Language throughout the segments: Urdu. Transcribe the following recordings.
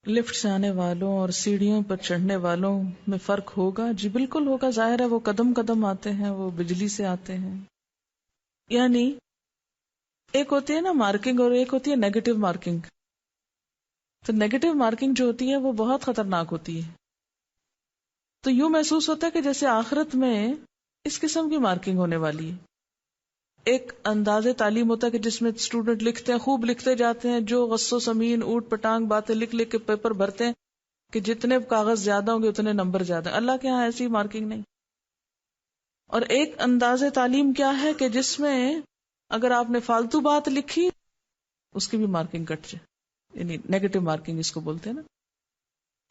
لفٹ سے آنے والوں اور سیڑھیوں پر چڑھنے والوں میں فرق ہوگا؟ جی بالکل ہوگا، ظاہر ہے وہ قدم قدم آتے ہیں، وہ بجلی سے آتے ہیں. یعنی ایک ہوتی ہے نا مارکنگ اور ایک ہوتی ہے نیگیٹو مارکنگ. تو نیگیٹو مارکنگ جو ہوتی ہے وہ بہت خطرناک ہوتی ہے. تو یوں محسوس ہوتا ہے کہ جیسے آخرت میں اس قسم کی مارکنگ ہونے والی ہے. ایک انداز تعلیم ہوتا ہے کہ جس میں اسٹوڈنٹ لکھتے ہیں، خوب لکھتے جاتے ہیں، جو غصو سمین اوٹ پٹانگ باتیں لکھ لکھ کے پیپر بھرتے ہیں کہ جتنے کاغذ زیادہ ہوں گے اتنے نمبر زیادہ. اللہ کے ہاں ایسی مارکنگ نہیں. اور ایک انداز تعلیم کیا ہے کہ جس میں اگر آپ نے فالتو بات لکھی اس کی بھی مارکنگ کٹ جائے، یعنی نیگیٹو مارکنگ اس کو بولتے ہیں نا.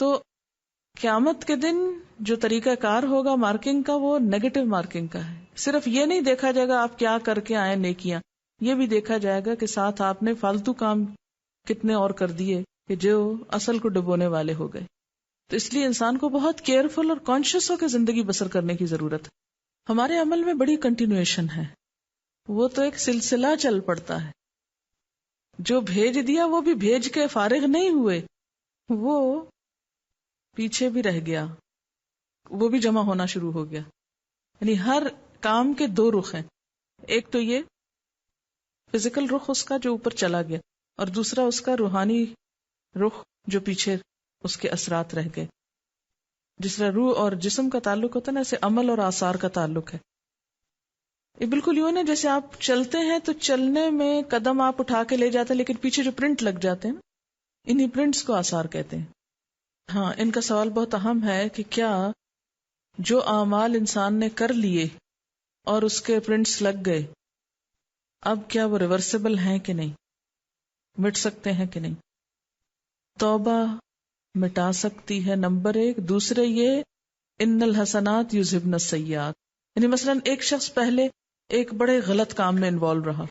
تو قیامت کے دن جو طریقہ کار ہوگا مارکنگ کا وہ نیگیٹو مارکنگ کا ہے. صرف یہ نہیں دیکھا جائے گا آپ کیا کر کے آئے نیکیاں، یہ بھی دیکھا جائے گا کہ ساتھ آپ نے فالتو کام کتنے اور کر دیے کہ جو اصل کو ڈبونے والے ہو گئے. تو اس لیے انسان کو بہت کیئرفل اور کانشیس ہو کے زندگی بسر کرنے کی ضرورت ہے. ہمارے عمل میں بڑی کنٹینویشن ہے، وہ تو ایک سلسلہ چل پڑتا ہے. جو بھیج دیا وہ بھی بھیج کے فارغ نہیں ہوئے، وہ پیچھے بھی رہ گیا، وہ بھی جمع ہونا شروع ہو گیا. یعنی ہر کام کے دو رخ ہیں، ایک تو یہ فزیکل رخ اس کا جو اوپر چلا گیا، اور دوسرا اس کا روحانی رخ جو پیچھے اس کے اثرات رہ گئے. جس طرح روح اور جسم کا تعلق ہوتا ہے نا، ایسے عمل اور آثار کا تعلق ہے. یہ بالکل یوں ہے جیسے آپ چلتے ہیں تو چلنے میں قدم آپ اٹھا کے لے جاتے ہیں، لیکن پیچھے جو پرنٹ لگ جاتے ہیں انہی پرنٹس کو آثار کہتے ہیں. ہاں، ان کا سوال بہت اہم ہے کہ کیا جو اعمال انسان نے کر لیے اور اس کے پرنٹس لگ گئے، اب کیا وہ ریورسیبل ہیں کہ نہیں، مٹ سکتے ہیں کہ نہیں. توبہ مٹا سکتی ہے نمبر ایک. دوسرے یہ ان الحسنات یذہبن السیئات، یعنی مثلا ایک شخص پہلے ایک بڑے غلط کام میں انوالو رہا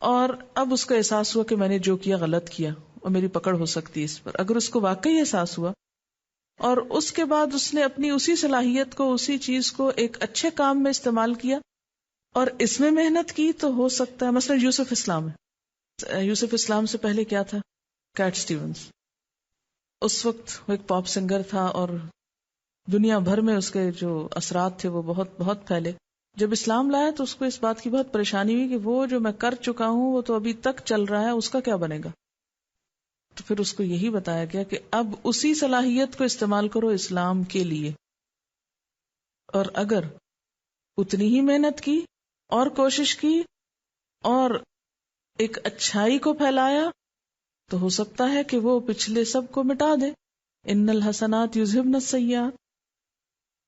اور اب اس کو احساس ہوا کہ میں نے جو کیا غلط کیا اور میری پکڑ ہو سکتی ہے اس پر. اگر اس کو واقعی احساس ہوا اور اس کے بعد اس نے اپنی اسی صلاحیت کو، اسی چیز کو ایک اچھے کام میں استعمال کیا اور اس میں محنت کی، تو ہو سکتا ہے مثلا یوسف اسلام ہے. یوسف اسلام سے پہلے کیا تھا؟ Kate Stevens. اس وقت وہ ایک پاپ سنگر تھا اور دنیا بھر میں اس کے جو اثرات تھے وہ بہت بہت پھیلے. جب اسلام لایا تو اس کو اس بات کی بہت پریشانی ہوئی کہ وہ جو میں کر چکا ہوں وہ تو ابھی تک چل رہا ہے، اس کا کیا بنے گا. تو پھر اس کو یہی بتایا گیا کہ اب اسی صلاحیت کو استعمال کرو اسلام کے لیے، اور اگر اتنی ہی محنت کی اور کوشش کی اور ایک اچھائی کو پھیلایا تو ہو سکتا ہے کہ وہ پچھلے سب کو مٹا دے. ان الحسنات یذہبن السیئات.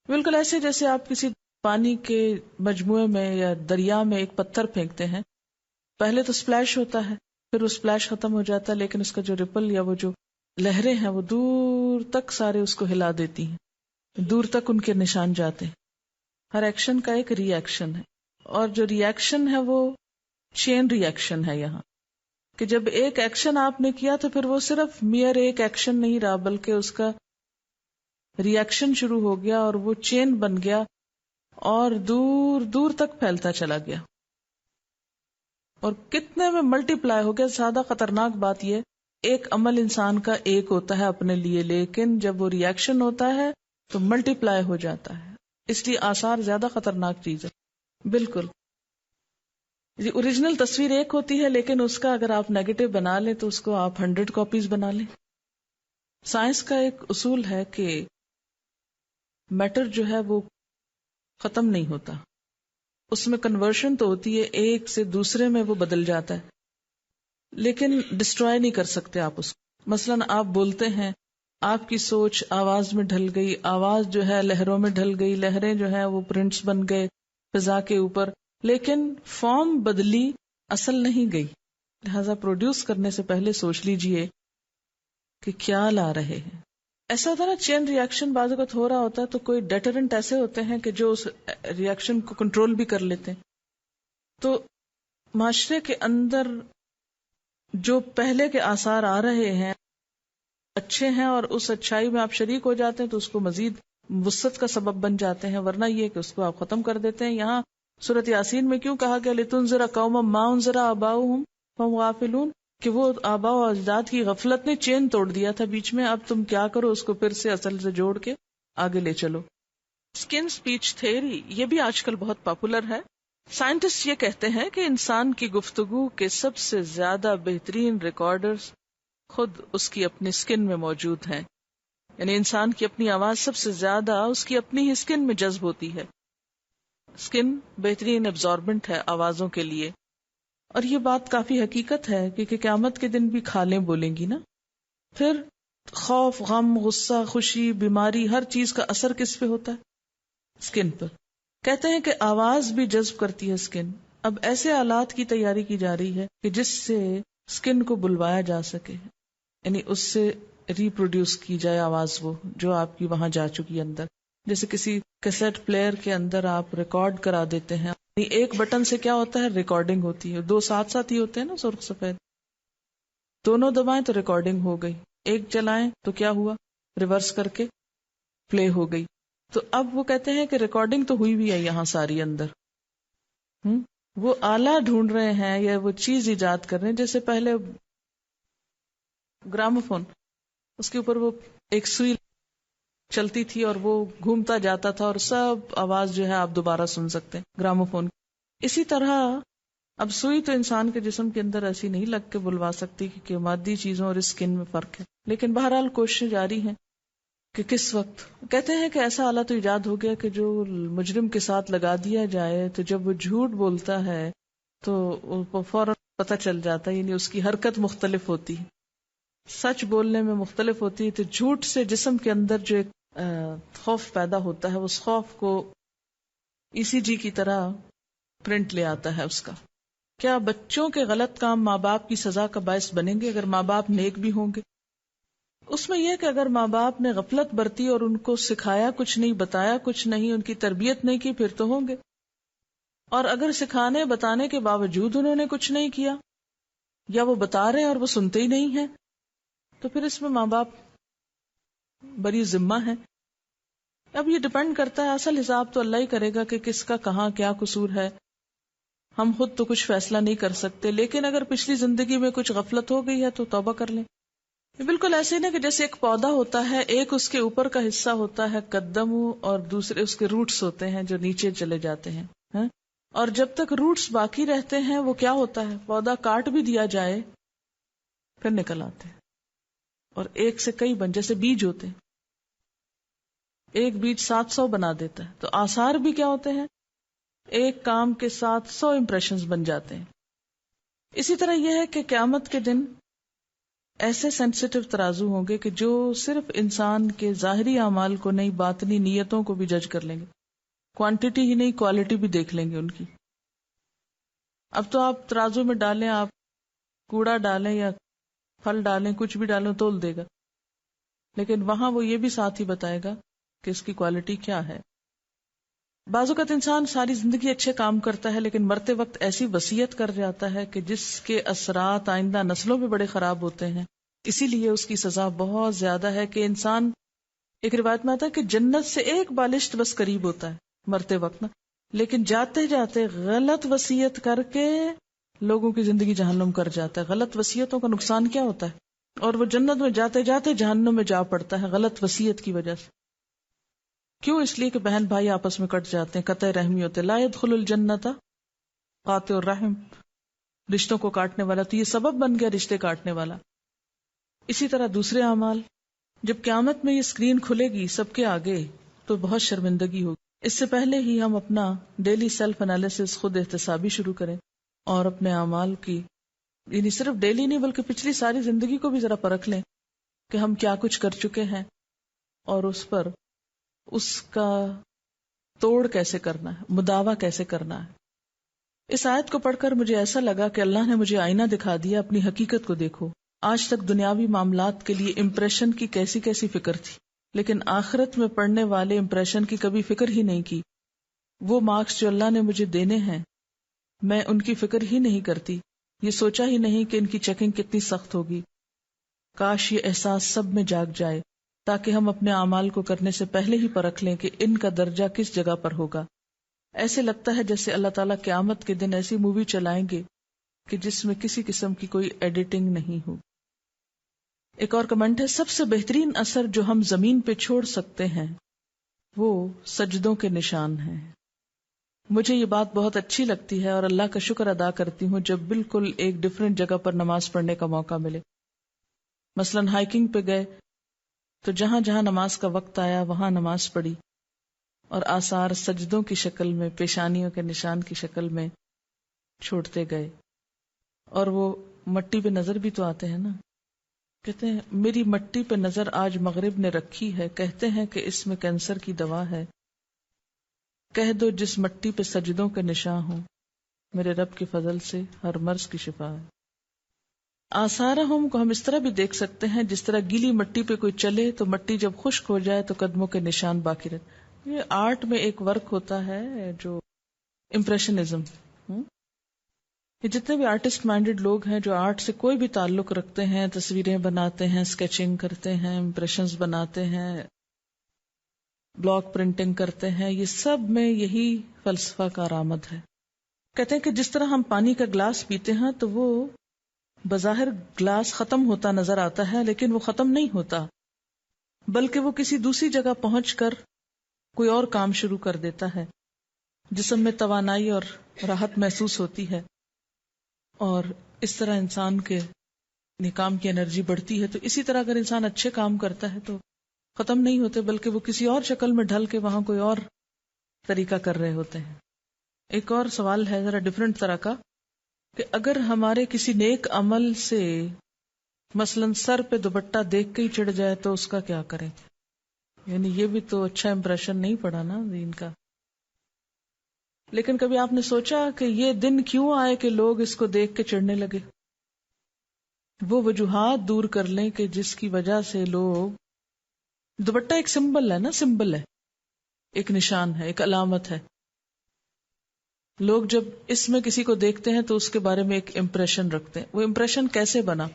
بالکل ایسے جیسے آپ کسی پانی کے مجموعے میں یا دریا میں ایک پتھر پھینکتے ہیں، پہلے تو سپلیش ہوتا ہے، پھر وہ سپلیش ختم ہو جاتا ہے، لیکن اس کا جو ریپل یا وہ جو لہریں ہیں وہ دور تک سارے اس کو ہلا دیتی ہیں، دور تک ان کے نشان جاتے ہیں. ہر ایکشن کا ایک ری ایکشن ہے، اور جو ری ایکشن ہے وہ چین ری ایکشن ہے یہاں، کہ جب ایک ایکشن آپ نے کیا تو پھر وہ صرف میئر ایک ایکشن نہیں رہا، بلکہ اس کا ری ایکشن شروع ہو گیا اور وہ چین بن گیا اور دور دور تک پھیلتا چلا گیا اور کتنے میں ملٹی پلائی ہو گیا. زیادہ خطرناک بات یہ، ایک عمل انسان کا ایک ہوتا ہے اپنے لیے، لیکن جب وہ ری ایکشن ہوتا ہے تو ملٹی پلائی ہو جاتا ہے. اس لیے آثار زیادہ خطرناک چیز ہے. بالکل جی، اوریجنل تصویر ایک ہوتی ہے، لیکن اس کا اگر آپ نیگیٹو بنا لیں تو اس کو آپ 100 کاپیز بنا لیں. سائنس کا ایک اصول ہے کہ میٹر جو ہے وہ ختم نہیں ہوتا، اس میں کنورشن تو ہوتی ہے، ایک سے دوسرے میں وہ بدل جاتا ہے، لیکن ڈسٹرائے نہیں کر سکتے آپ اس کو. مثلا آپ بولتے ہیں، آپ کی سوچ آواز میں ڈھل گئی، آواز جو ہے لہروں میں ڈھل گئی، لہریں جو ہیں وہ پرنٹس بن گئے فضا کے اوپر، لیکن فارم بدلی، اصل نہیں گئی. لہذا پروڈیوس کرنے سے پہلے سوچ لیجئے کہ کیا لا رہے ہیں. ایسا ہوتا ہے نا چین ری ایکشن بعض اوقات ہو رہا ہوتا ہے تو کوئی ڈیٹرنٹ ایسے ہوتے ہیں کہ جو اس ری ایکشن کو کنٹرول بھی کر لیتے ہیں. تو معاشرے کے اندر جو پہلے کے آثار آ رہے ہیں اچھے ہیں اور اس اچھائی میں آپ شریک ہو جاتے ہیں تو اس کو مزید وسعت کا سبب بن جاتے ہیں، ورنہ یہ کہ اس کو آپ ختم کر دیتے ہیں. یہاں سورۃ یاسین میں کیوں کہا گیا لِتُنذِرَ قَوْمًا مَا أُنذِرَ آبَاؤُهُمْ فَهُمْ غَافِلُونَ، کہ وہ آبا و اجداد کی غفلت نے چین توڑ دیا تھا بیچ میں، اب تم کیا کرو اس کو پھر سے اصل سے جوڑ کے آگے لے چلو. اسکن اسپیچ تھیوری یہ بھی آج کل بہت پاپولر ہے. سائنٹسٹ یہ کہتے ہیں کہ انسان کی گفتگو کے سب سے زیادہ بہترین ریکارڈرز خود اس کی اپنی اسکن میں موجود ہیں. یعنی انسان کی اپنی آواز سب سے زیادہ اس کی اپنی ہی اسکن میں جذب ہوتی ہے. اسکن بہترین ایبزاربنٹ ہے آوازوں کے لیے. اور یہ بات کافی حقیقت ہے کہ قیامت کے دن بھی کھالیں بولیں گی نا. پھر خوف، غم، غصہ، خوشی، بیماری، ہر چیز کا اثر کس پہ ہوتا ہے؟ اسکن پر. کہتے ہیں کہ آواز بھی جذب کرتی ہے اسکن. اب ایسے آلات کی تیاری کی جا رہی ہے کہ جس سے اسکن کو بلوایا جا سکے، یعنی اس سے ریپروڈیوس کی جائے آواز وہ جو آپ کی وہاں جا چکی اندر. جیسے کسی کیسٹ پلیئر کے اندر آپ ریکارڈ کرا دیتے ہیں، ایک بٹن سے کیا ہوتا ہے، ریکارڈنگ ہوتی ہے. دو ساتھ ساتھ ہی ہوتے ہیں نا سرخ سفید، دونوں دبائیں تو ریکارڈنگ ہو گئی، ایک چلائیں تو کیا ہوا، ریورس کر کے پلے ہو گئی. تو اب وہ کہتے ہیں کہ ریکارڈنگ تو ہوئی بھی ہے یہاں ساری اندر. وہ آلہ ڈھونڈ رہے ہیں یا وہ چیز ایجاد کر رہے ہیں. جیسے پہلے گراموفون، اس کے اوپر وہ ایک سوئی چلتی تھی اور وہ گھومتا جاتا تھا اور سب آواز جو ہے آپ دوبارہ سن سکتے ہیں گراموفون. اسی طرح اب سوئی تو انسان کے جسم کے اندر ایسی نہیں لگ کے بلوا سکتی کہ مادی چیزوں اور اسکن میں فرق ہے. لیکن بہرحال کوششیں جاری ہیں کہ کس وقت. کہتے ہیں کہ ایسا آلہ تو ایجاد ہو گیا کہ جو مجرم کے ساتھ لگا دیا جائے تو جب وہ جھوٹ بولتا ہے تو فوراً پتہ چل جاتا ہے، یعنی اس کی حرکت مختلف ہوتی ہے، سچ بولنے میں مختلف ہوتی ہے. تو جھوٹ سے جسم کے اندر جو ایک خوف پیدا ہوتا ہے، اس خوف کو ECG کی طرح پرنٹ لے آتا ہے اس کا. کیا بچوں کے غلط کام ماں باپ کی سزا کا باعث بنیں گے اگر ماں باپ نیک بھی ہوں گے؟ اس میں یہ کہ اگر ماں باپ نے غفلت برتی اور ان کو سکھایا کچھ نہیں، بتایا کچھ نہیں، ان کی تربیت نہیں کی، پھر تو ہوں گے. اور اگر سکھانے بتانے کے باوجود انہوں نے کچھ نہیں کیا، یا وہ بتا رہے ہیں اور وہ سنتے ہی نہیں ہیں، تو پھر اس میں ماں باپ بری ذمہ ہے. اب یہ ڈپینڈ کرتا ہے، اصل حساب تو اللہ ہی کرے گا کہ کس کا کہاں کیا قصور ہے. ہم خود تو کچھ فیصلہ نہیں کر سکتے، لیکن اگر پچھلی زندگی میں کچھ غفلت ہو گئی ہے تو توبہ کر لیں. بالکل ایسے نا کہ جیسے ایک پودا ہوتا ہے، ایک اس کے اوپر کا حصہ ہوتا ہے قدم اور دوسرے اس کے روٹس ہوتے ہیں جو نیچے چلے جاتے ہیں. اور جب تک روٹس باقی رہتے ہیں وہ کیا ہوتا ہے، پودا کاٹ بھی دیا جائے پھر نکل آتے ہیں. اور ایک سے کئی بن، جیسے بیج ہوتے ہیں، ایک بیج 700 بنا دیتا ہے. تو آثار بھی کیا ہوتے ہیں، ایک کام کے 700 امپریشنز بن جاتے ہیں. اسی طرح یہ ہے کہ قیامت کے دن ایسے سینسیٹیو ترازو ہوں گے کہ جو صرف انسان کے ظاہری اعمال کو نہیں، باطنی نیتوں کو بھی جج کر لیں گے. کوانٹٹی ہی نہیں، کوالٹی بھی دیکھ لیں گے ان کی. اب تو آپ ترازو میں ڈالیں، آپ کوڑا ڈالیں یا پھل ڈالیں، کچھ بھی ڈالیں تول دے گا، لیکن وہاں وہ یہ بھی ساتھ ہی بتائے گا کہ اس کی کوالٹی کیا ہے. بعض اوقات انسان ساری زندگی اچھے کام کرتا ہے لیکن مرتے وقت ایسی وصیت کر جاتا ہے کہ جس کے اثرات آئندہ نسلوں پہ بڑے خراب ہوتے ہیں. اسی لیے اس کی سزا بہت زیادہ ہے کہ انسان، ایک روایت میں آتا ہے کہ جنت سے ایک بالشت بس قریب ہوتا ہے مرتے وقت نا، لیکن جاتے جاتے غلط وصیت کر کے لوگوں کی زندگی جہنم کر جاتا ہے. غلط وصیتوں کا نقصان کیا ہوتا ہے، اور وہ جنت میں جاتے جاتے جہنم میں جا پڑتا ہے غلط وصیت کی وجہ سے. کیوں؟ اس لیے کہ بہن بھائی آپس میں کٹ جاتے ہیں، قطع رحمی ہوتے. لا يدخل الجنت قاطع الرحم، رشتوں کو کاٹنے والا. تو یہ سبب بن گیا رشتے کاٹنے والا. اسی طرح دوسرے اعمال، جب قیامت میں یہ اسکرین کھلے گی سب کے آگے تو بہت شرمندگی ہوگی. اس سے پہلے ہی ہم اپنا ڈیلی سیلف انالیسس، خود احتسابی شروع کریں اور اپنے اعمال کی، یعنی صرف ڈیلی نہیں بلکہ پچھلی ساری زندگی کو بھی ذرا پرکھ لیں کہ ہم کیا کچھ کر چکے ہیں اور اس پر اس کا توڑ کیسے کرنا ہے، مداوع کیسے کرنا ہے. اس آیت کو پڑھ کر مجھے ایسا لگا کہ اللہ نے مجھے آئینہ دکھا دیا، اپنی حقیقت کو دیکھو. آج تک دنیاوی معاملات کے لیے امپریشن کی کیسی کیسی فکر تھی، لیکن آخرت میں پڑھنے والے امپریشن کی کبھی فکر ہی نہیں کی. وہ مارکس جو اللہ نے مجھے دینے ہیں میں ان کی فکر ہی نہیں کرتی. یہ سوچا ہی نہیں کہ ان کی چیکنگ کتنی سخت ہوگی. کاش یہ احساس سب میں جاگ جائے تاکہ ہم اپنے اعمال کو کرنے سے پہلے ہی پرکھ لیں کہ ان کا درجہ کس جگہ پر ہوگا. ایسے لگتا ہے جیسے اللہ تعالیٰ قیامت کے دن ایسی مووی چلائیں گے کہ جس میں کسی قسم کی کوئی ایڈیٹنگ نہیں ہو. ایک اور کمنٹ ہے، سب سے بہترین اثر جو ہم زمین پہ چھوڑ سکتے ہیں وہ سجدوں کے نشان ہیں. مجھے یہ بات بہت اچھی لگتی ہے اور اللہ کا شکر ادا کرتی ہوں جب بالکل ایک ڈیفرنٹ جگہ پر نماز پڑھنے کا موقع ملے. مثلاً ہائیکنگ پہ گئے تو جہاں جہاں نماز کا وقت آیا وہاں نماز پڑھی اور آثار سجدوں کی شکل میں، پیشانیوں کے نشان کی شکل میں چھوڑتے گئے. اور وہ مٹی پہ نظر بھی تو آتے ہیں نا. کہتے ہیں میری مٹی پہ نظر آج مغرب نے رکھی ہے، کہتے ہیں کہ اس میں کینسر کی دوا ہے. کہہ دو جس مٹی پہ سجدوں کے نشان ہوں، میرے رب کے فضل سے ہر مرض کی شفا ہے. آثارہم کو ہم اس طرح بھی دیکھ سکتے ہیں جس طرح گیلی مٹی پہ کوئی چلے تو مٹی جب خشک ہو جائے تو قدموں کے نشان باقی رہتے. یہ آرٹ میں ایک ورک ہوتا ہے جو امپریشنزم. یہ جتنے بھی آرٹسٹ مائنڈڈ لوگ ہیں جو آرٹ سے کوئی بھی تعلق رکھتے ہیں، تصویریں بناتے ہیں، اسکیچنگ کرتے ہیں، امپریشنز بناتے ہیں، بلاک پرنٹنگ کرتے ہیں، یہ سب میں یہی فلسفہ کارآمد ہے. کہتے ہیں کہ جس طرح ہم پانی کا گلاس پیتے ہیں تو وہ بظاہر گلاس ختم ہوتا نظر آتا ہے لیکن وہ ختم نہیں ہوتا، بلکہ وہ کسی دوسری جگہ پہنچ کر کوئی اور کام شروع کر دیتا ہے. جسم میں توانائی اور راحت محسوس ہوتی ہے اور اس طرح انسان کے کام کی انرجی بڑھتی ہے. تو اسی طرح اگر انسان اچھے کام کرتا ہے تو ختم نہیں ہوتے بلکہ وہ کسی اور شکل میں ڈھل کے وہاں کوئی اور طریقہ کر رہے ہوتے ہیں. ایک اور سوال ہے ذرا ڈفرینٹ طرح کا کہ اگر ہمارے کسی نیک عمل سے مثلاً سر پہ دوپٹہ دیکھ کے ہی چڑھ جائے تو اس کا کیا کریں؟ یعنی یہ بھی تو اچھا امپریشن نہیں پڑا نا دین کا. لیکن کبھی آپ نے سوچا کہ یہ دن کیوں آئے کہ لوگ اس کو دیکھ کے چڑھنے لگے؟ وہ وجوہات دور کر لیں کہ جس کی وجہ سے لوگ، دوپٹہ ایک سمبل ہے نا، سمبل ہے، ایک نشان ہے، ایک علامت ہے. لوگ جب اس میں کسی کو دیکھتے ہیں تو اس کے بارے میں ایک امپریشن رکھتے ہیں. وہ امپریشن کیسے بنا؟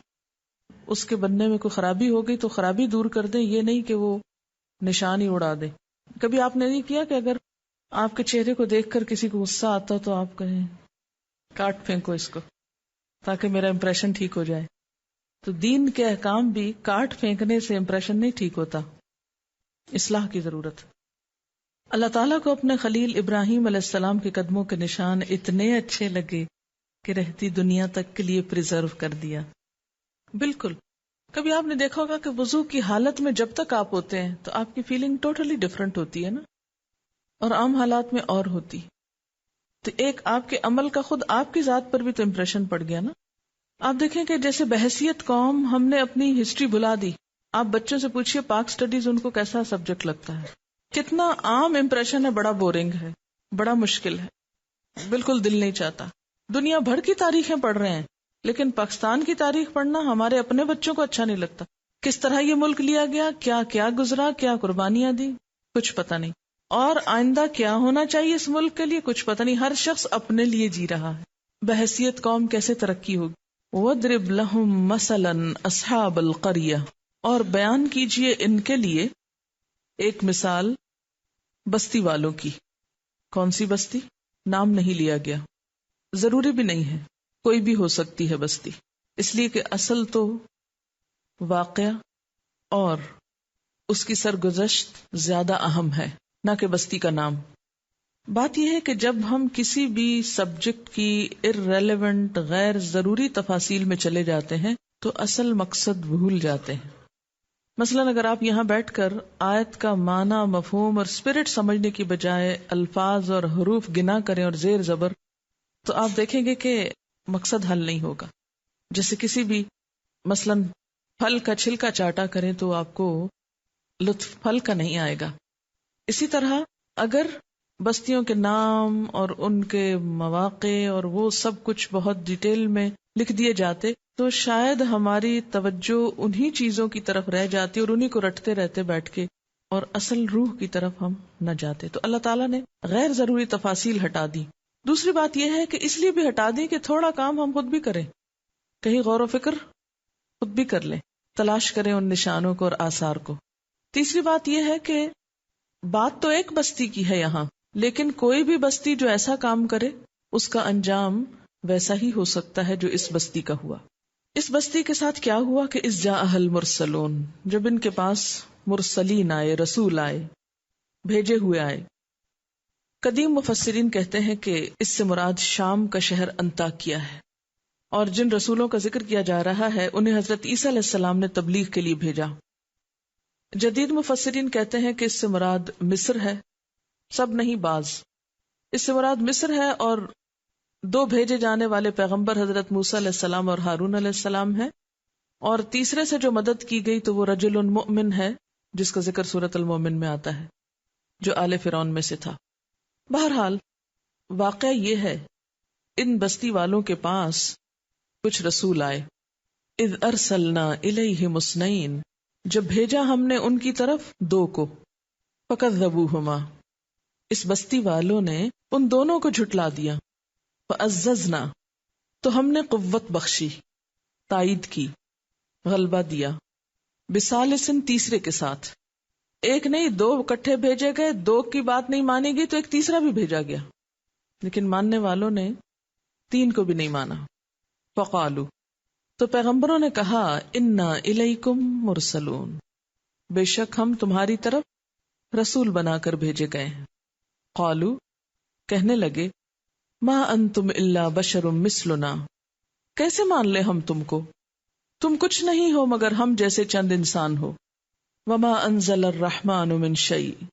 اس کے بننے میں کوئی خرابی ہو گئی تو خرابی دور کر دیں، یہ نہیں کہ وہ نشان ہی اڑا دیں. کبھی آپ نے نہیں کیا کہ اگر آپ کے چہرے کو دیکھ کر کسی کو غصہ آتا تو آپ کہیں کاٹ پھینکو اس کو تاکہ میرا امپریشن ٹھیک ہو جائے؟ تو دین کے احکام بھی کاٹ پھینکنے سے امپریشن نہیں ٹھیک ہوتا، اصلاح کی ضرورت. اللہ تعالیٰ کو اپنے خلیل ابراہیم علیہ السلام کے قدموں کے نشان اتنے اچھے لگے کہ رہتی دنیا تک کے لیے پریزرو کر دیا. بالکل. کبھی آپ نے دیکھا ہوگا کہ وضو کی حالت میں جب تک آپ ہوتے ہیں تو آپ کی فیلنگ ٹوٹلی ڈفرنٹ ہوتی ہے نا، اور عام حالات میں اور ہوتی. تو ایک آپ کے عمل کا خود آپ کی ذات پر بھی تو امپریشن پڑ گیا نا. آپ دیکھیں کہ جیسے بحیثیت قوم ہم نے اپنی ہسٹری بھلا دی. آپ بچوں سے پوچھئے پاک سٹڈیز ان کو کیسا سبجیکٹ لگتا ہے؟ کتنا عام امپریشن ہے، بڑا بورنگ ہے، بڑا مشکل ہے، بالکل دل نہیں چاہتا. دنیا بھر کی تاریخیں پڑھ رہے ہیں لیکن پاکستان کی تاریخ پڑھنا ہمارے اپنے بچوں کو اچھا نہیں لگتا. کس طرح یہ ملک لیا گیا، کیا کیا گزرا، کیا قربانیاں دی، کچھ پتہ نہیں. اور آئندہ کیا ہونا چاہیے اس ملک کے لیے، کچھ پتہ نہیں. ہر شخص اپنے لیے جی رہا ہے. بحیثیت قوم کیسے ترقی ہوگی؟ وَاضْرِبْ لَهُمْ مَثَلًا أَصْحَابَ الْقَرْيَةِ، اور بیان کیجئے ان کے لیے ایک مثال بستی والوں کی. کون سی بستی؟ نام نہیں لیا گیا، ضروری بھی نہیں ہے، کوئی بھی ہو سکتی ہے بستی، اس لیے کہ اصل تو واقعہ اور اس کی سرگزشت زیادہ اہم ہے نہ کہ بستی کا نام. بات یہ ہے کہ جب ہم کسی بھی سبجیکٹ کی irrelevant غیر ضروری تفاصیل میں چلے جاتے ہیں تو اصل مقصد بھول جاتے ہیں. مثلاً اگر آپ یہاں بیٹھ کر آیت کا معنی، مفہوم اور اسپرٹ سمجھنے کی بجائے الفاظ اور حروف گنا کریں اور زیر زبر، تو آپ دیکھیں گے کہ مقصد حل نہیں ہوگا. جیسے کسی بھی مثلاً پھل کا چھلکا چاٹا کریں تو آپ کو لطف پھل کا نہیں آئے گا. اسی طرح اگر بستیوں کے نام اور ان کے مواقع اور وہ سب کچھ بہت ڈیٹیل میں لکھ دیے جاتے تو شاید ہماری توجہ انہی چیزوں کی طرف رہ جاتی اور انہی کو رٹتے رہتے بیٹھ کے، اور اصل روح کی طرف ہم نہ جاتے. تو اللہ تعالیٰ نے غیر ضروری تفاصیل ہٹا دی. دوسری بات یہ ہے کہ اس لیے بھی ہٹا دی کہ تھوڑا کام ہم خود بھی کریں، کہیں غور و فکر خود بھی کر لیں، تلاش کریں ان نشانوں کو اور آثار کو. تیسری بات یہ ہے کہ بات تو ایک بستی کی ہے یہاں، لیکن کوئی بھی بستی جو ایسا کام کرے اس کا انجام ویسا ہی ہو سکتا ہے جو اس بستی کا ہوا۔ اس بستی کے ساتھ کیا ہوا کہ اذ جاءها المرسلون، جب ان کے پاس مرسلین آئے، رسول آئے، بھیجے ہوئے آئے۔ قدیم مفسرین کہتے ہیں کہ اس سے مراد شام کا شہر انطاکیہ ہے، اور جن رسولوں کا ذکر کیا جا رہا ہے انہیں حضرت عیسیٰ علیہ السلام نے تبلیغ کے لیے بھیجا۔ جدید مفسرین کہتے ہیں کہ اس سے مراد مصر ہے، سب نہیں بعض۔ اس سے مراد مصر ہے، اور 2 بھیجے جانے والے پیغمبر حضرت موسیٰ علیہ السلام اور ہارون علیہ السلام ہے، اور تیسرے سے جو مدد کی گئی تو وہ رجل مؤمن ہے، جس کا ذکر سورۃ المومن میں آتا ہے، جو آل فرعون میں سے تھا۔ بہرحال واقعہ یہ ہے، ان بستی والوں کے پاس کچھ رسول آئے۔ اذ ارسلنا الیہم اثنین، جب بھیجا ہم نے ان کی طرف 2 کو، فکذبوہما، اس بستی والوں نے ان دونوں کو جھٹلا دیا۔ فعززنا، تو ہم نے قوت بخشی، تائید کی، غلبہ دیا، بثالث، تیسرے کے ساتھ۔ ایک نہیں 2 اکٹھے بھیجے گئے، 2 کی بات نہیں مانی گئی تو ایک تیسرا بھی بھیجا گیا، لیکن ماننے والوں نے 3 کو بھی نہیں مانا۔ فقالو، تو پیغمبروں نے کہا، انا الیکم مرسلون، بے شک ہم تمہاری طرف رسول بنا کر بھیجے گئے ہیں۔ قالو، کہنے لگے، ما انتم الا بشر مثلنا، کیسے مان لے ہم تم کو، تم کچھ نہیں ہو مگر ہم جیسے چند انسان ہو۔ وما انزل الرحمن من شیء،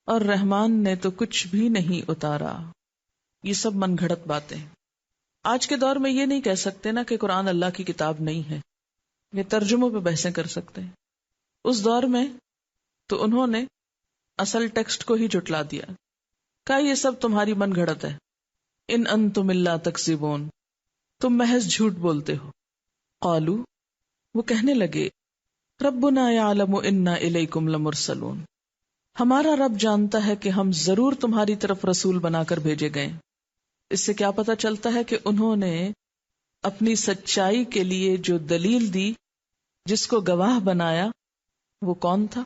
اور رحمان نے تو کچھ بھی نہیں اتارا۔ یہ سب من گھڑت باتیں۔ آج کے دور میں یہ نہیں کہہ سکتے نا کہ قرآن اللہ کی کتاب نہیں ہے، یہ ترجموں پہ بحثیں کر سکتے ہیں۔ اس دور میں تو انہوں نے اصل ٹیکسٹ کو ہی جھٹلا دیا، کہا یہ سب تمہاری من گھڑت ہے، ان انتم الا تکذبون، تم محض جھوٹ بولتے ہو۔ قالو، وہ کہنے لگے، ربنا یعلم انا الیکم لمرسلون، ہمارا رب جانتا ہے کہ ہم ضرور تمہاری طرف رسول بنا کر بھیجے گئے۔ اس سے کیا پتہ چلتا ہے کہ انہوں نے اپنی سچائی کے لیے جو دلیل دی، جس کو گواہ بنایا، وہ کون تھا؟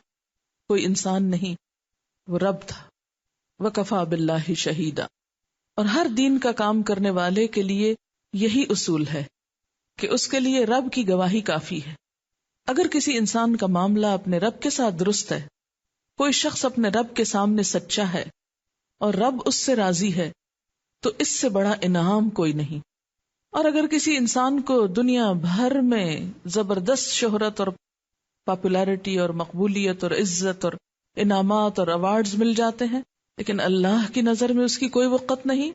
کوئی انسان نہیں، وہ رب تھا۔ وَكَفَى بِاللَّهِ شَهِيدًا، اور ہر دین کا کام کرنے والے کے لیے یہی اصول ہے کہ اس کے لیے رب کی گواہی کافی ہے۔ اگر کسی انسان کا معاملہ اپنے رب کے ساتھ درست ہے، کوئی شخص اپنے رب کے سامنے سچا ہے اور رب اس سے راضی ہے، تو اس سے بڑا انعام کوئی نہیں۔ اور اگر کسی انسان کو دنیا بھر میں زبردست شہرت اور پاپولیرٹی اور مقبولیت اور عزت اور انعامات اور ایوارڈز مل جاتے ہیں، لیکن اللہ کی نظر میں اس کی کوئی وقت نہیں،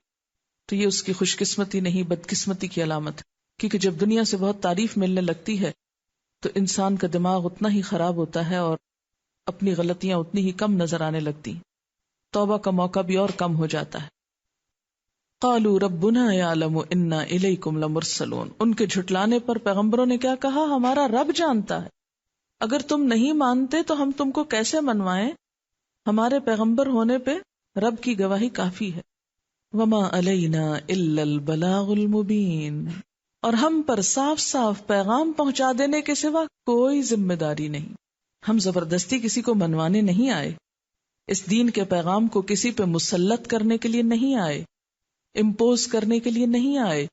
تو یہ اس کی خوش قسمتی نہیں، بدقسمتی کی علامت ہے۔ کیونکہ جب دنیا سے بہت تعریف ملنے لگتی ہے تو انسان کا دماغ اتنا ہی خراب ہوتا ہے اور اپنی غلطیاں اتنی ہی کم نظر آنے لگتی، توبہ کا موقع بھی اور کم ہو جاتا ہے۔ قالوا ربنا یعلم انا الیکم لمرسلون، ان کے جھٹلانے پر پیغمبروں نے کیا کہا؟ ہمارا رب جانتا ہے، اگر تم نہیں مانتے تو ہم تم کو کیسے منوائیں؟ ہمارے پیغمبر ہونے پہ رب کی گواہی کافی ہے۔ وما علینا الا البلاغ المبین، اور ہم پر صاف صاف پیغام پہنچا دینے کے سوا کوئی ذمہ داری نہیں۔ ہم زبردستی کسی کو منوانے نہیں آئے، اس دین کے پیغام کو کسی پہ مسلط کرنے کے لیے نہیں آئے، امپوز کرنے کے لیے نہیں آئے،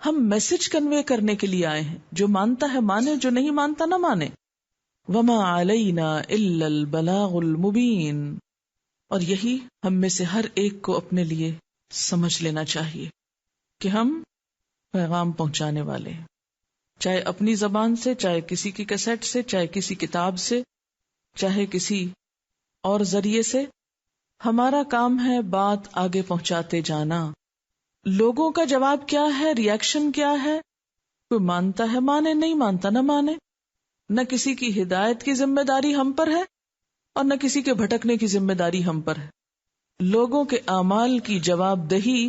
ہم میسج کنوے کرنے کے لیے آئے ہیں۔ جو مانتا ہے مانے، جو نہیں مانتا نہ مانے۔ وما علینا الا البلاغ المبین، اور یہی ہم میں سے ہر ایک کو اپنے لیے سمجھ لینا چاہیے کہ ہم پیغام پہنچانے والے ہیں، چاہے اپنی زبان سے، چاہے کسی کی کیسٹ سے، چاہے کسی کتاب سے، چاہے کسی اور ذریعے سے۔ ہمارا کام ہے بات آگے پہنچاتے جانا۔ لوگوں کا جواب کیا ہے، ری ایکشن کیا ہے، کوئی مانتا ہے مانے، نہیں مانتا نہ مانے۔ نہ کسی کی ہدایت کی ذمہ داری ہم پر ہے اور نہ کسی کے بھٹکنے کی ذمہ داری ہم پر ہے۔ لوگوں کے اعمال کی جواب دہی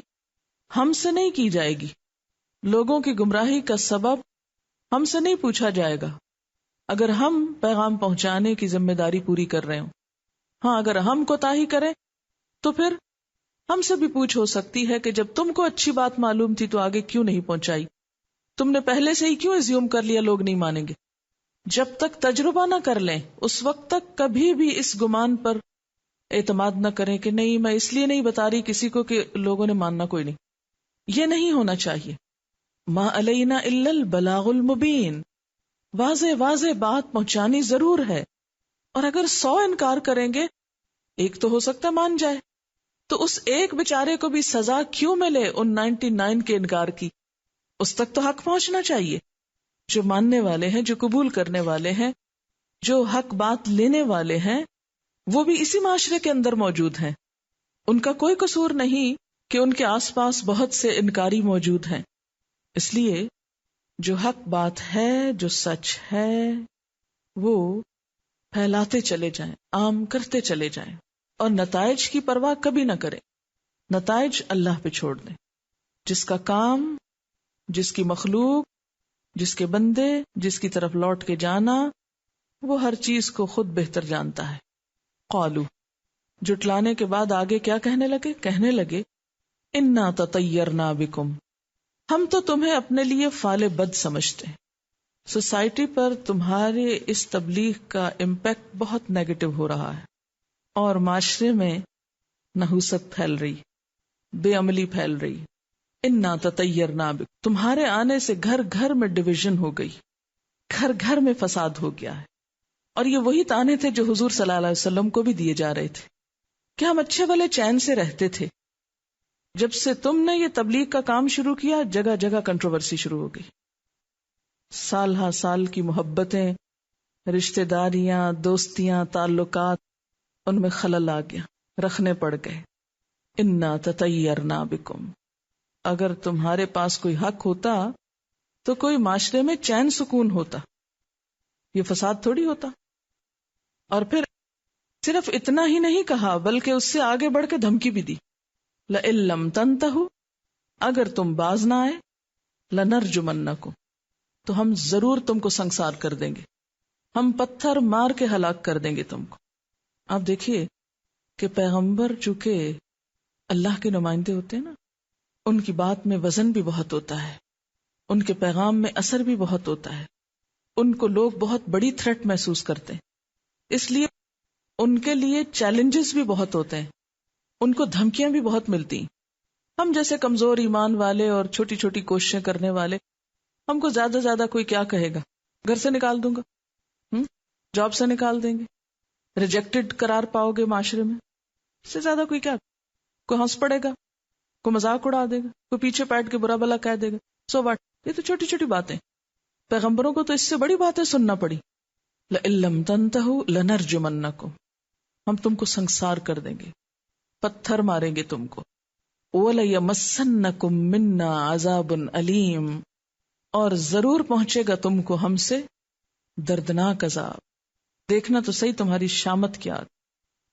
ہم سے نہیں کی جائے گی، لوگوں کی گمراہی کا سبب ہم سے نہیں پوچھا جائے گا، اگر ہم پیغام پہنچانے کی ذمہ داری پوری کر رہے ہوں۔ ہاں، اگر ہم کوتاہی کریں تو پھر ہم سے بھی پوچھ ہو سکتی ہے کہ جب تم کو اچھی بات معلوم تھی تو آگے کیوں نہیں پہنچائی، تم نے پہلے سے ہی کیوں ایزیوم کر لیا لوگ نہیں مانیں گے۔ جب تک تجربہ نہ کر لیں اس وقت تک کبھی بھی اس گمان پر اعتماد نہ کریں کہ نہیں، میں اس لیے نہیں بتا رہی کسی کو کہ لوگوں نے ماننا کوئی نہیں۔ یہ نہیں ہونا چاہیے. ما علینا الا البلاغ المبین، واضح واضح بات پہنچانی ضرور ہے. اور اگر 100 انکار کریں گے، ایک تو ہو سکتا مان جائے، تو اس ایک بیچارے کو بھی سزا کیوں ملے ان 99 کے انکار کی؟ اس تک تو حق پہنچنا چاہیے. جو ماننے والے ہیں، جو قبول کرنے والے ہیں، جو حق بات لینے والے ہیں، وہ بھی اسی معاشرے کے اندر موجود ہیں. ان کا کوئی قصور نہیں کہ ان کے آس پاس بہت سے انکاری موجود ہیں. اس لیے جو حق بات ہے، جو سچ ہے، وہ پھیلاتے چلے جائیں، عام کرتے چلے جائیں، اور نتائج کی پرواہ کبھی نہ کریں. نتائج اللہ پہ چھوڑ دیں. جس کا کام، جس کی مخلوق، جس کے بندے، جس کی طرف لوٹ کے جانا، وہ ہر چیز کو خود بہتر جانتا ہے. قالو، جٹلانے کے بعد آگے کیا کہنے لگے انا تطیرنا بکم، ہم تو تمہیں اپنے لیے فال بد سمجھتے ہیں. سوسائٹی پر تمہارے اس تبلیغ کا امپیکٹ بہت نیگیٹو ہو رہا ہے، اور معاشرے میں نحوست پھیل رہی، بے عملی پھیل رہی. انا تطیرنا بکم، تمہارے آنے سے گھر گھر میں ڈویژن ہو گئی، گھر گھر میں فساد ہو گیا ہے. اور یہ وہی تانے تھے جو حضور صلی اللہ علیہ وسلم کو بھی دیے جا رہے تھے کہ ہم اچھے بھلے چین سے رہتے تھے. جب سے تم نے یہ تبلیغ کا کام شروع کیا، جگہ جگہ کنٹروورسی شروع ہو گئی. سال ہا سال کی محبتیں، رشتہ داریاں، دوستیاں، تعلقات، ان میں خلل آ گیا، رکھنے پڑ گئے. انا تطیرنا بکم، اگر تمہارے پاس کوئی حق ہوتا تو کوئی معاشرے میں چین سکون ہوتا، یہ فساد تھوڑی ہوتا. اور پھر صرف اتنا ہی نہیں کہا، بلکہ اس سے آگے بڑھ کے دھمکی بھی دی. لئن لم تنتہوا، اگر تم باز نہ آئے، لنرجمنکم، تو ہم ضرور تم کو سنسار کر دیں گے، ہم پتھر مار کے ہلاک کر دیں گے تم کو. آپ دیکھیے کہ پیغمبر چونکہ اللہ کے نمائندے ہوتے ہیں نا، ان کی بات میں وزن بھی بہت ہوتا ہے، ان کے پیغام میں اثر بھی بہت ہوتا ہے، ان کو لوگ بہت بڑی تھریٹ محسوس کرتے ہیں. اس لیے ان کے لیے چیلنجز بھی بہت ہوتے ہیں، ان کو دھمکیاں بھی بہت ملتی ہیں. ہم جیسے کمزور ایمان والے اور چھوٹی چھوٹی کوششیں کرنے والے، ہم کو زیادہ سے زیادہ کوئی کیا کہے گا؟ گھر سے نکال دوں گا، جاب سے نکال دیں گے، ریجیکٹڈ قرار پاؤ گے معاشرے میں. اس سے زیادہ کوئی کوئی ہنس پڑے گا، کوئی مذاق اڑا دے گا، کوئی پیچھے بیٹھ کے برا بلا کہہ دے گا. سو واٹ، یہ تو چھوٹی چھوٹی باتیں. پیغمبروں کو تو اس سے بڑی باتیں سننا پڑی. لئن لم تنتہوا لنرجمنکم، ہم تم کو سنسار کر دیں گے، پتھر ماریں گے تم کو. وَلَيَمَسَّنَّكُم مِّنَّا عَذَابٌ أَلِيمٌ، اور ضرور پہنچے گا تم کو ہم سے دردناک عذاب. دیکھنا تو صحیح تمہاری شامت کیا.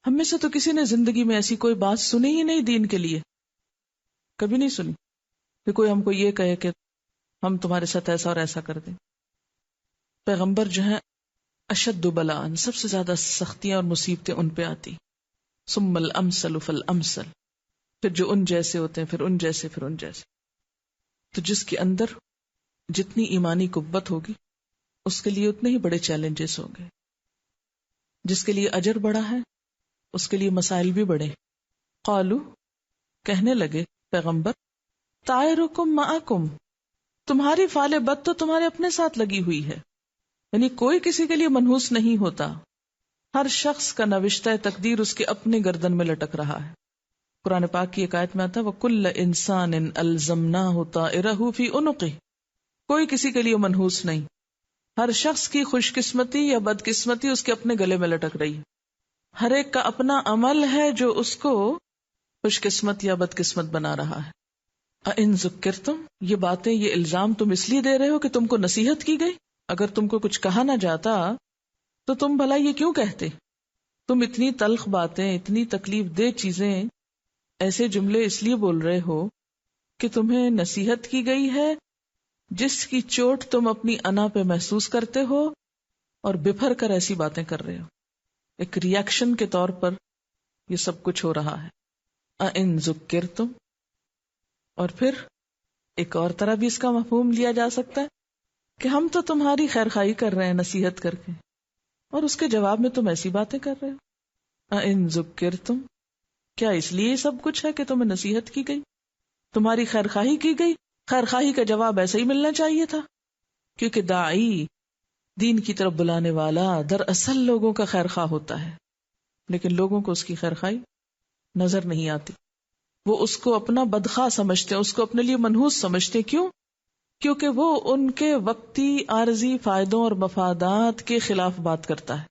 ہم میں سے تو کسی نے زندگی میں ایسی کوئی بات سنی ہی نہیں دین کے لیے، کبھی نہیں سنی کہ کوئی ہم کو یہ کہے کہ ہم تمہارے ساتھ ایسا اور ایسا کر دیں. پیغمبر جو ہیں اشد بلاء، سب سے زیادہ سختیاں اور مصیبتیں ان پہ آتی. ثم الامثل فالامثل، پھر جو ان جیسے ہوتے ہیں، پھر ان جیسے، پھر ان جیسے. تو جس کے اندر جتنی ایمانی قوت ہوگی اس کے لیے اتنے ہی بڑے چیلنجز ہوں گے. جس کے لیے اجر بڑا ہے اس کے لیے مسائل بھی بڑے. قالو، کہنے لگے پیغمبر، طائرکم معکم، تمہاری فال بد تو تمہارے اپنے ساتھ لگی ہوئی ہے. یعنی کوئی کسی کے لیے منحوس نہیں ہوتا، ہر شخص کا نوشتہ تقدیر اس کے اپنے گردن میں لٹک رہا ہے. قرآن پاک کی ایک آیت میں آتا ہے وَكُلَّ إِنسَانٍ أَلْزَمْنَاهُ طَائِرَهُ فِي عُنُقِهِ، کوئی کسی کے لیے منحوس نہیں، ہر شخص کی خوش قسمتی یا بد قسمتی اس کے اپنے گلے میں لٹک رہی ہے. ہر ایک کا اپنا عمل ہے جو اس کو خوش قسمت یا بد قسمت بنا رہا ہے. اَإِن ذُكِّرْتُمْ، یہ باتیں، یہ الزام تم اس لیے دے رہے ہو کہ تم کو نصیحت کی گئی؟ اگر تم کو کچھ کہا نہ جاتا تو تم بھلا یہ کیوں کہتے؟ تم اتنی تلخ باتیں، اتنی تکلیف دہ چیزیں، ایسے جملے اس لیے بول رہے ہو کہ تمہیں نصیحت کی گئی ہے جس کی چوٹ تم اپنی انا پہ محسوس کرتے ہو، اور بپھر کر ایسی باتیں کر رہے ہو. ایک ریاکشن کے طور پر یہ سب کچھ ہو رہا ہے. اَإِن ذُكِّرْتُمْ، اور پھر ایک اور طرح بھی اس کا مفہوم لیا جا سکتا ہے کہ ہم تو تمہاری خیر خواہی کر رہے ہیں نصیحت کر کے، اور اس کے جواب میں تم ایسی باتیں کر رہے ہو. اَإِن ذُكِّرْتُمْ، کیا اس لیے سب کچھ ہے کہ تمہیں نصیحت کی گئی؟ تمہاری خیرخواہی کی گئی، خیرخواہی کا جواب ایسے ہی ملنا چاہیے تھا، کیونکہ داعی، دین کی طرف بلانے والا، دراصل لوگوں کا خیرخواہ ہوتا ہے، لیکن لوگوں کو اس کی خیرخواہی نظر نہیں آتی. وہ اس کو اپنا بدخواہ سمجھتے ہیں، اس کو اپنے لیے منحوس سمجھتے ہیں. کیوں؟ کیونکہ وہ ان کے وقتی عارضی فائدوں اور مفادات کے خلاف بات کرتا ہے.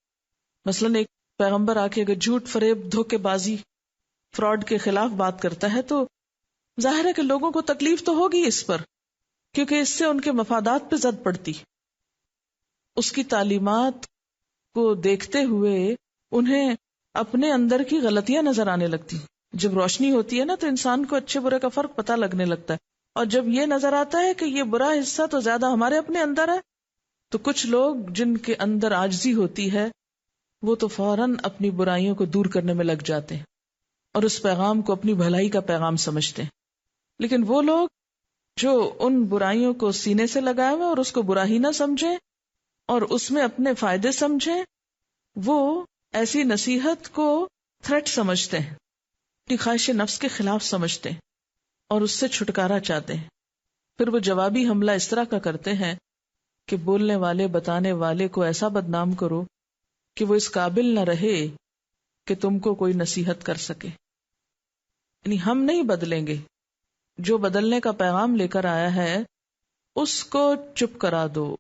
مثلاً ایک پیغمبر آ کے اگر جھوٹ، فریب، دھوکے بازی، فراڈ کے خلاف بات کرتا ہے تو ظاہر ہے کہ لوگوں کو تکلیف تو ہوگی اس پر، کیونکہ اس سے ان کے مفادات پہ زد پڑتی. اس کی تعلیمات کو دیکھتے ہوئے انہیں اپنے اندر کی غلطیاں نظر آنے لگتی. جب روشنی ہوتی ہے نا تو انسان کو اچھے برے کا فرق پتہ لگنے لگتا ہے، اور جب یہ نظر آتا ہے کہ یہ برا حصہ تو زیادہ ہمارے اپنے اندر ہے، تو کچھ لوگ جن کے اندر عاجزی ہوتی ہے وہ تو فوراً اپنی برائیوں کو دور کرنے میں لگ جاتے ہیں اور اس پیغام کو اپنی بھلائی کا پیغام سمجھتے ہیں. لیکن وہ لوگ جو ان برائیوں کو سینے سے لگائے ہوئے اور اس کو برا ہی نہ سمجھیں اور اس میں اپنے فائدے سمجھیں، وہ ایسی نصیحت کو تھریٹ سمجھتے ہیں، اپنی خواہش نفس کے خلاف سمجھتے ہیں اور اس سے چھٹکارا چاہتے ہیں. پھر وہ جوابی حملہ اس طرح کا کرتے ہیں کہ بولنے والے، بتانے والے کو ایسا بدنام کرو کہ وہ اس قابل نہ رہے کہ تم کو کوئی نصیحت کر سکے. یعنی ہم نہیں بدلیں گے، جو بدلنے کا پیغام لے کر آیا ہے اس کو چپ کرا دو،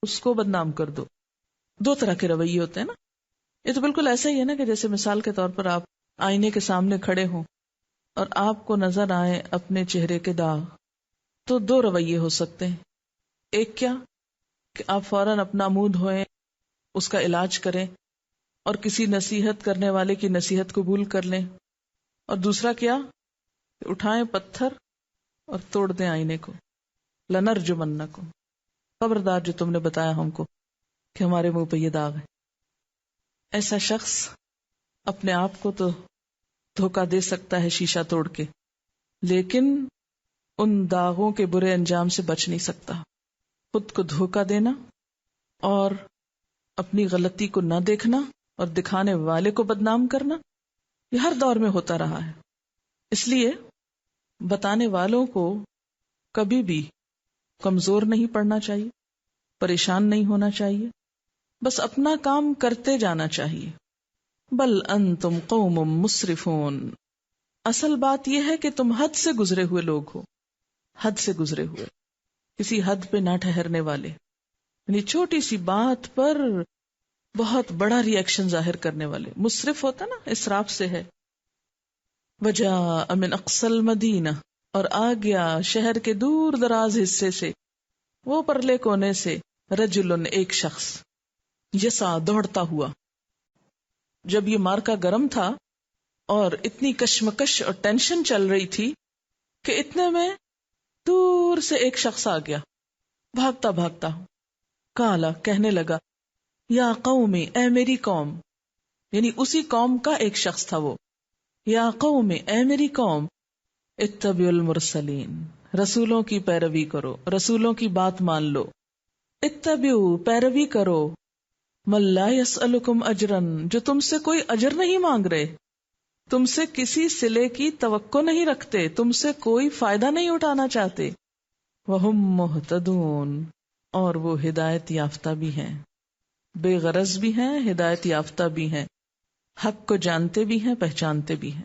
اس کو بدنام کر دو. دو طرح کے رویے ہوتے ہیں نا. یہ تو بالکل ایسا ہی ہے نا کہ جیسے مثال کے طور پر آپ آئینے کے سامنے کھڑے ہوں اور آپ کو نظر آئے اپنے چہرے کے داغ، تو دو رویے ہو سکتے ہیں. ایک کیا کہ آپ فوراً اپنا منہ دھوئیں، اس کا علاج کریں اور کسی نصیحت کرنے والے کی نصیحت قبول کر لیں. اور دوسرا کیا کہ اٹھائیں پتھر اور توڑ دیں آئینے کو. لنرجمنکم، خبردار جو تم نے بتایا ہم کو کہ ہمارے منہ پہ یہ داغ ہے. ایسا شخص اپنے آپ کو تو دھوکہ دے سکتا ہے شیشہ توڑ کے، لیکن ان داغوں کے برے انجام سے بچ نہیں سکتا. خود کو دھوکہ دینا اور اپنی غلطی کو نہ دیکھنا اور دکھانے والے کو بدنام کرنا، یہ ہر دور میں ہوتا رہا ہے. اس لیے بتانے والوں کو کبھی بھی کمزور نہیں پڑنا چاہیے، پریشان نہیں ہونا چاہیے، بس اپنا کام کرتے جانا چاہیے. بل انتم قوم مسرفون، اصل بات یہ ہے کہ تم حد سے گزرے ہوئے لوگ ہو، حد سے گزرے ہوئے، کسی حد پہ نہ ٹھہرنے والے، یعنی چھوٹی سی بات پر بہت بڑا ری ایکشن ظاہر کرنے والے. مسرف ہوتا نا، اسراف سے ہے. وجاء من اقصى المدینہ، اور آ گیا شہر کے دور دراز حصے سے، وہ پرلے کونے سے، رجل، ایک شخص، یسعی، دوڑتا ہوا. جب یہ مارکا گرم تھا اور اتنی کشمکش اور ٹینشن چل رہی تھی کہ اتنے میں دور سے ایک شخص آ گیا بھاگتا بھاگتا. کالا، کہنے لگا، یا قومی، اے میری قوم، یعنی اسی قوم کا ایک شخص تھا وہ. یا قوم، اے میری قوم، اتبعوا المرسلین، رسولوں کی پیروی کرو، رسولوں کی بات مان لو. اتبعوا، پیروی کرو، من لا یسألکم اجرا، جو تم سے کوئی اجر نہیں مانگ رہے، تم سے کسی صلے کی توقع نہیں رکھتے، تم سے کوئی فائدہ نہیں اٹھانا چاہتے. وہم مہتدون، اور وہ ہدایت یافتہ بھی ہیں، بے غرض بھی ہیں، ہدایت یافتہ بھی ہیں، حق کو جانتے بھی ہیں، پہچانتے بھی ہیں،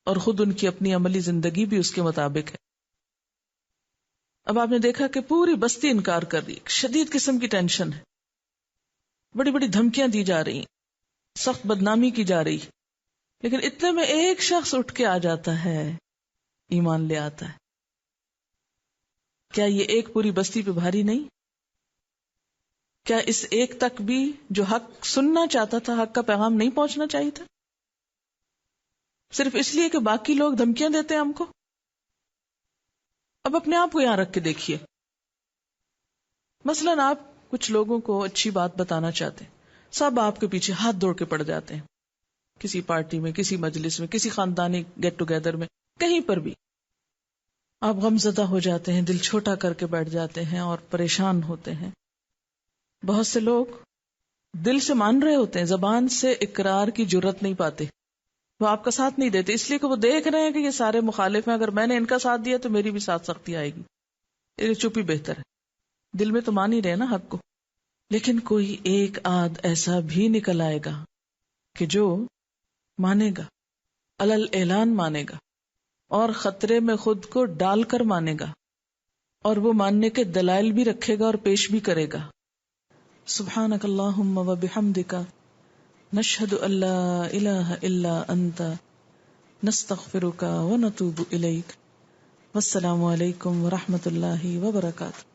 اور خود ان کی اپنی عملی زندگی بھی اس کے مطابق ہے. اب آپ نے دیکھا کہ پوری بستی انکار کر رہی، شدید قسم کی ٹینشن ہے، بڑی بڑی دھمکیاں دی جا رہی، سخت بدنامی کی جا رہی، لیکن اتنے میں ایک شخص اٹھ کے آ جاتا ہے، ایمان لے آتا ہے. کیا یہ ایک پوری بستی پہ بھاری نہیں؟ کیا اس ایک تک بھی جو حق سننا چاہتا تھا، حق کا پیغام نہیں پہنچنا چاہیے تھا، صرف اس لیے کہ باقی لوگ دھمکیاں دیتے ہیں ہم کو؟ اب اپنے آپ کو یہاں رکھ کے دیکھیے. مثلاً آپ کچھ لوگوں کو اچھی بات بتانا چاہتے ہیں، سب آپ کے پیچھے ہاتھ دوڑ کے پڑ جاتے ہیں، کسی پارٹی میں، کسی مجلس میں، کسی خاندانی گیٹ ٹوگیدر میں، کہیں پر بھی آپ غمزدہ ہو جاتے ہیں، دل چھوٹا کر کے بیٹھ جاتے ہیں اور پریشان ہوتے ہیں. بہت سے لوگ دل سے مان رہے ہوتے ہیں، زبان سے اقرار کی جرت نہیں پاتے، وہ آپ کا ساتھ نہیں دیتے، اس لیے کہ وہ دیکھ رہے ہیں کہ یہ سارے مخالف ہیں، اگر میں نے ان کا ساتھ دیا تو میری بھی ساتھ سختی آئے گی، یہ چپ ہی بہتر ہے. دل میں تو مان ہی رہے نا حق کو. لیکن کوئی ایک آدھ ایسا بھی نکل آئے گا کہ جو مانے گا، علل اعلان مانے گا، اور خطرے میں خود کو ڈال کر مانے گا، اور وہ ماننے کے دلائل بھی رکھے گا اور پیش بھی کرے گا. سبحانک اللہم و بحمدک نشہد ان لا الہ الا انت نستغفرک و نتوب الیک. والسلام علیکم ورحمۃ اللہ وبرکاتہ.